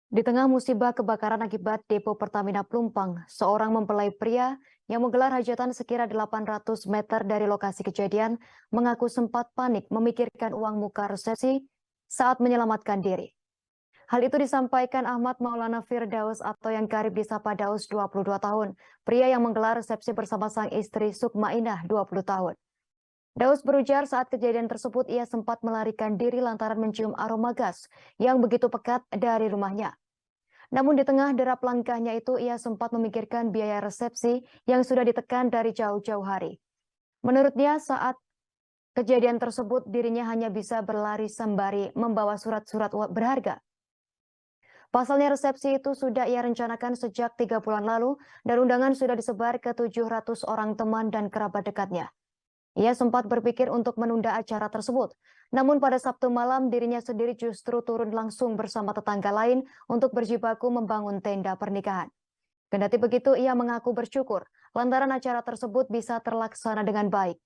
Di tengah musibah kebakaran akibat depo Pertamina Plumpang, seorang mempelai pria yang menggelar hajatan sekira 800 meter dari lokasi kejadian mengaku sempat panik memikirkan uang muka resepsi saat menyelamatkan diri. Hal itu disampaikan Ahmad Maulana Firdaus atau yang karib disapa Daus 22 tahun, pria yang menggelar resepsi bersama sang istri Sukmainah 20 tahun. Daus berujar saat kejadian tersebut ia sempat melarikan diri lantaran mencium aroma gas yang begitu pekat dari rumahnya. Namun di tengah derap langkahnya itu ia sempat memikirkan biaya resepsi yang sudah ditekan dari jauh-jauh hari. Menurutnya saat kejadian tersebut dirinya hanya bisa berlari sembari membawa surat-surat berharga. Pasalnya resepsi itu sudah ia rencanakan sejak 3 bulan lalu dan undangan sudah disebar ke 700 orang teman dan kerabat dekatnya. Ia sempat berpikir untuk menunda acara tersebut. Namun pada Sabtu malam dirinya sendiri justru turun langsung bersama tetangga lain untuk berjibaku membangun tenda pernikahan. Kendati begitu ia mengaku bersyukur lantaran acara tersebut bisa terlaksana dengan baik.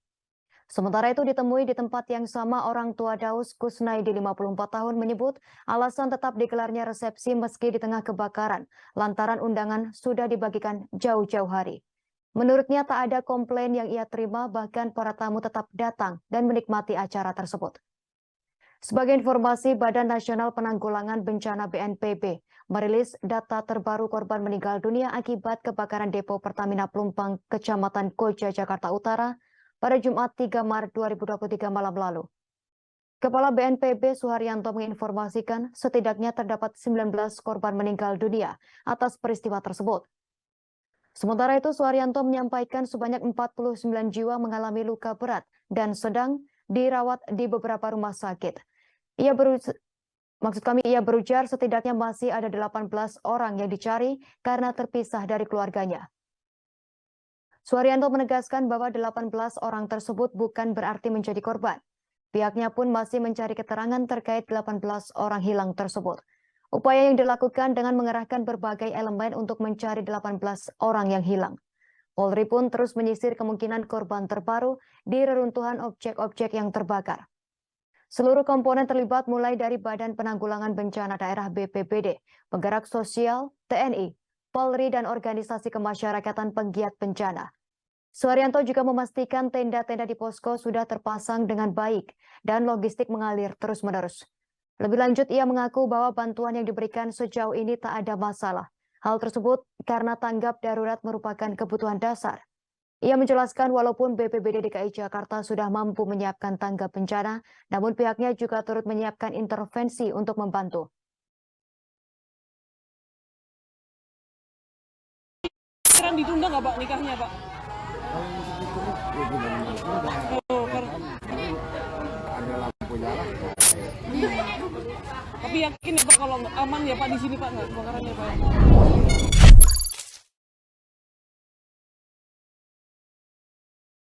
Sementara itu ditemui di tempat yang sama orang tua Daus Kusnaidi 54 tahun menyebut alasan tetap digelarnya resepsi meski di tengah kebakaran lantaran undangan sudah dibagikan jauh-jauh hari. Menurutnya tak ada komplain yang ia terima, bahkan para tamu tetap datang dan menikmati acara tersebut. Sebagai informasi, Badan Nasional Penanggulangan Bencana BNPB merilis data terbaru korban meninggal dunia akibat kebakaran depo Pertamina Plumpang, Kecamatan Koja, Jakarta Utara pada Jumat 3 Maret 2023 malam lalu. Kepala BNPB Suharyanto menginformasikan setidaknya terdapat 19 korban meninggal dunia atas peristiwa tersebut. Sementara itu, Suharyanto menyampaikan sebanyak 49 jiwa mengalami luka berat dan sedang dirawat di beberapa rumah sakit. Ia berujar setidaknya masih ada 18 orang yang dicari karena terpisah dari keluarganya. Suharyanto menegaskan bahwa 18 orang tersebut bukan berarti menjadi korban. Pihaknya pun masih mencari keterangan terkait 18 orang hilang tersebut. Upaya yang dilakukan dengan mengerahkan berbagai elemen untuk mencari 18 orang yang hilang. Polri pun terus menyisir kemungkinan korban terbaru di reruntuhan objek-objek yang terbakar. Seluruh komponen terlibat mulai dari Badan Penanggulangan Bencana Daerah BPBD, penggerak sosial, TNI, Polri, dan organisasi kemasyarakatan penggiat bencana. Suharyanto juga memastikan tenda-tenda di posko sudah terpasang dengan baik dan logistik mengalir terus-menerus. Lebih lanjut, ia mengaku bahwa bantuan yang diberikan sejauh ini tak ada masalah. Hal tersebut karena tanggap darurat merupakan kebutuhan dasar. Ia menjelaskan walaupun BPBD DKI Jakarta sudah mampu menyiapkan tanggap bencana, namun pihaknya juga turut menyiapkan intervensi untuk membantu. Sekarang ditunda nggak Pak nikahnya Pak? Oh, ada lampu nyala. tapi yakin ya Pak kalau aman ya Pak di sini Pak nggak kebakarannya Pak?